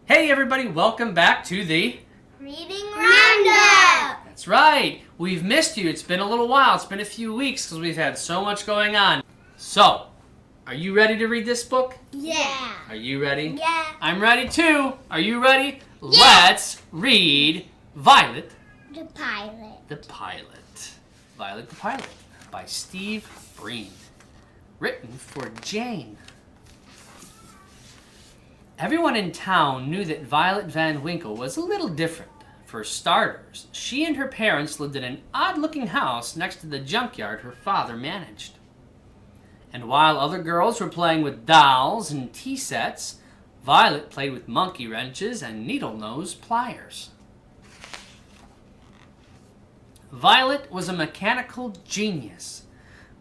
Hey everybody, welcome back to the Reading Roundup! That's right, we've missed you. It's been a little while. It's been a few weeks because we've had so much going on. So, are you ready to read this book? Yeah. Are you ready? Yeah. I'm ready too. Are you ready? Yeah. Let's read Violet The Pilot. the Pilot. Violet the Pilot by Steve Breen. Written for Jane. Everyone in town knew that Violet Van Winkle was a little different. For starters, she and her parents lived in an odd-looking house next to the junkyard her father managed. And while other girls were playing with dolls and tea sets, Violet played with monkey wrenches and needle-nose pliers. Violet was a mechanical genius.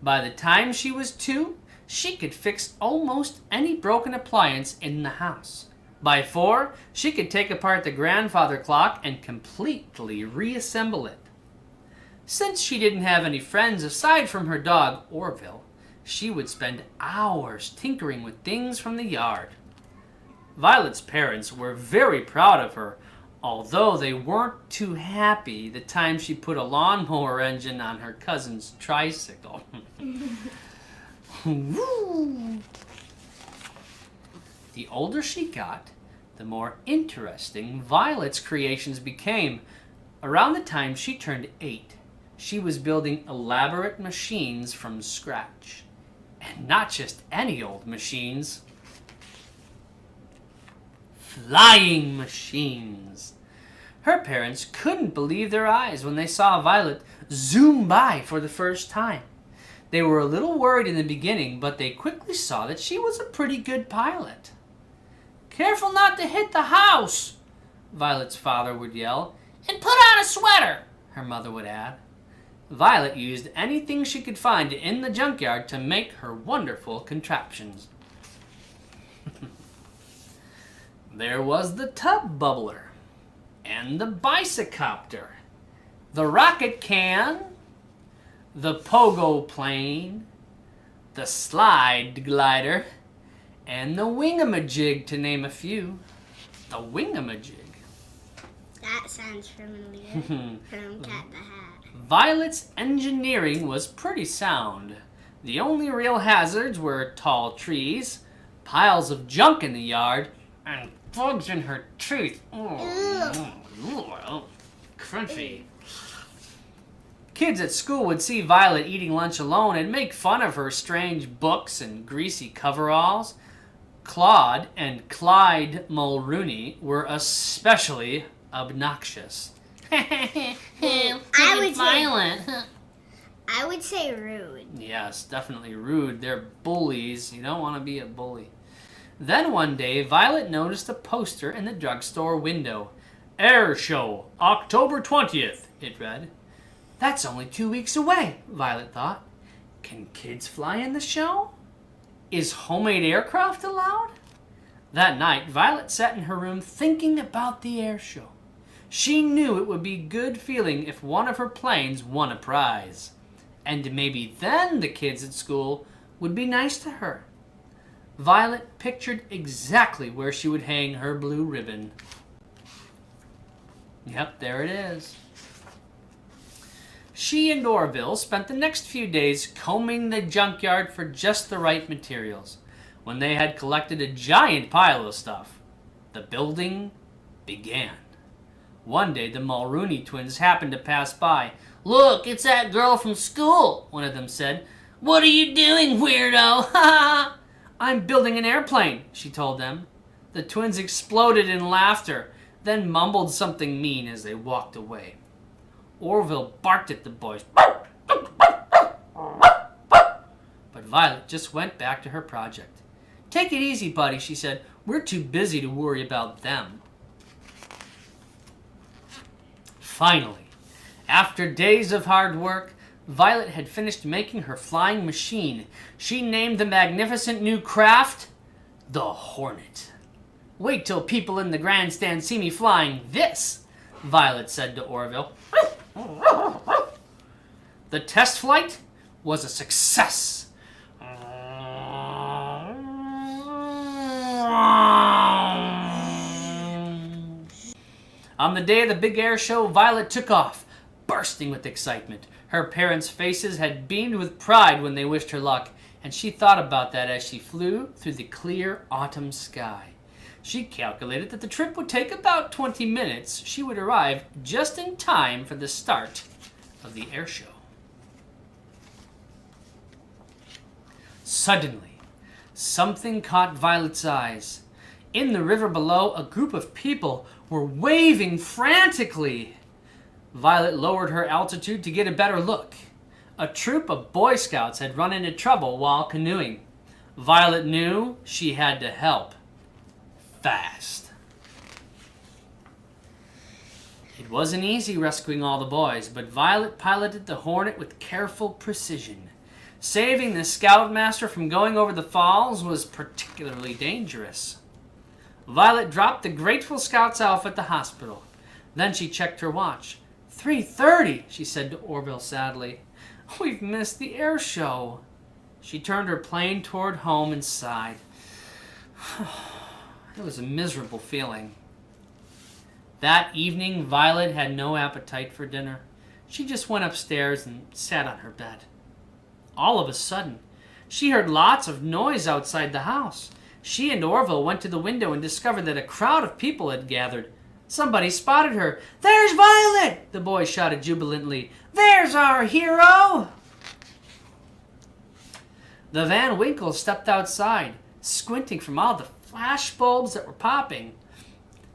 By the time she was 2, she could fix almost any broken appliance in the house. By 4, she could take apart the grandfather clock and completely reassemble it. Since she didn't have any friends aside from her dog, Orville, she would spend hours tinkering with things from the yard. Violet's parents were very proud of her, although they weren't too happy the time she put a lawnmower engine on her cousin's tricycle. The older she got, the more interesting Violet's creations became. Around the time she turned 8, she was building elaborate machines from scratch. And not just any old machines. Flying machines. Her parents couldn't believe their eyes when they saw Violet zoom by for the first time. They were a little worried in the beginning, but they quickly saw that she was a pretty good pilot. "Careful not to hit the house," Violet's father would yell. "And put on a sweater," her mother would add. Violet used anything she could find in the junkyard to make her wonderful contraptions. There was the tub bubbler, and the bicycopter, the rocket can, the pogo plane, the slide glider, and the wingamajig, to name a few. The wingamajig. That sounds familiar. From Cat the Hat. Violet's engineering was pretty sound. The only real hazards were tall trees, piles of junk in the yard, and bugs in her teeth. Crunchy. Kids at school would see Violet eating lunch alone and make fun of her strange books and greasy coveralls. Claude and Clyde Mulrooney were especially obnoxious. I would say rude. Yes, definitely rude. They're bullies. You don't want to be a bully. Then one day, Violet noticed a poster in the drugstore window. "Air Show, October 20th, it read. That's only 2 weeks away, Violet thought. Can kids fly in the show? Is homemade aircraft allowed? That night, Violet sat in her room thinking about the air show. She knew it would be good feeling if one of her planes won a prize. And maybe then the kids at school would be nice to her. Violet pictured exactly where she would hang her blue ribbon. Yep, there it is. She and Orville spent the next few days combing the junkyard for just the right materials. When they had collected a giant pile of stuff, the building began. One day, the Mulrooney twins happened to pass by. "Look, it's that girl from school," one of them said. "What are you doing, weirdo?" "Ha! I'm building an airplane," she told them. The twins exploded in laughter, then mumbled something mean as they walked away. Orville barked at the boys. But Violet just went back to her project. "Take it easy, buddy," she said. "We're too busy to worry about them." Finally, after days of hard work, Violet had finished making her flying machine. She named the magnificent new craft the Hornet. "Wait till people in the grandstand see me flying this," Violet said to Orville. The test flight was a success. On the day of the big air show, Violet took off, bursting with excitement. Her parents' faces had beamed with pride when they wished her luck, and she thought about that as she flew through the clear autumn sky. She calculated that the trip would take about 20 minutes. She would arrive just in time for the start of the air show. Suddenly, something caught Violet's eyes. In the river below, a group of people were waving frantically. Violet lowered her altitude to get a better look. A troop of Boy Scouts had run into trouble while canoeing. Violet knew she had to help. Fast. It wasn't easy rescuing all the boys, but Violet piloted the Hornet with careful precision. Saving the Scoutmaster from going over the falls was particularly dangerous. Violet dropped the grateful Scouts off at the hospital. Then she checked her watch. 3:30, she said to Orville sadly. We've missed the air show. She turned her plane toward home and sighed. It was a miserable feeling. That evening, Violet had no appetite for dinner. She just went upstairs and sat on her bed. All of a sudden, she heard lots of noise outside the house. She and Orville went to the window and discovered that a crowd of people had gathered. Somebody spotted her. There's Violet! The boy shouted jubilantly. There's our hero! The Van Winkles stepped outside, squinting from all the flash bulbs that were popping.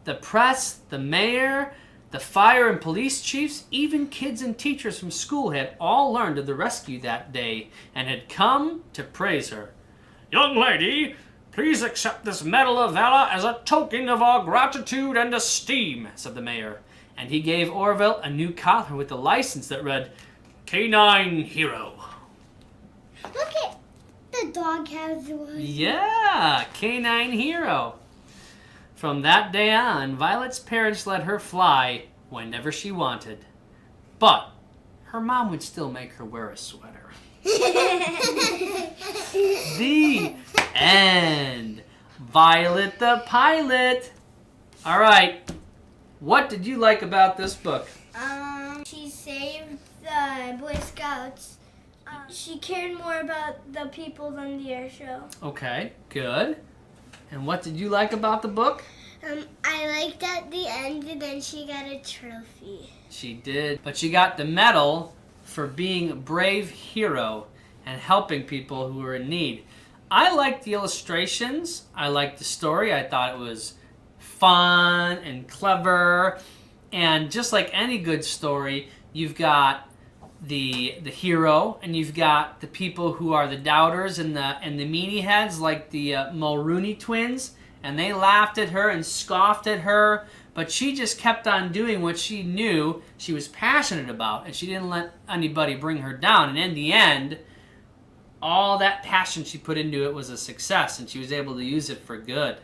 The press, the mayor, the fire and police chiefs, even kids and teachers from school had all learned of the rescue that day and had come to praise her. Young lady, please accept this Medal of Valor as a token of our gratitude and esteem, said the mayor. And he gave Orville a new collar with a license that read, Canine Hero. Look at the dog has one. Yeah, Canine Hero. From that day on, Violet's parents let her fly whenever she wanted. But her mom would still make her wear a sweater. The end. Violet the Pilot. All right. What did you like about this book? She saved the Boy Scouts. She cared more about the people than the air show. Okay, good. And what did you like about the book? I liked at the end and then she got a trophy. She did. But she got the medal for being a brave hero and helping people who were in need. I liked the illustrations. I liked the story. I thought it was fun and clever. And just like any good story, you've got the hero and you've got the people who are the doubters and the meanie heads like the Mulrooney twins, and they laughed at her and scoffed at her, but she just kept on doing what she knew she was passionate about, and she didn't let anybody bring her down. And in the end, all that passion she put into it was a success, and she was able to use it for good.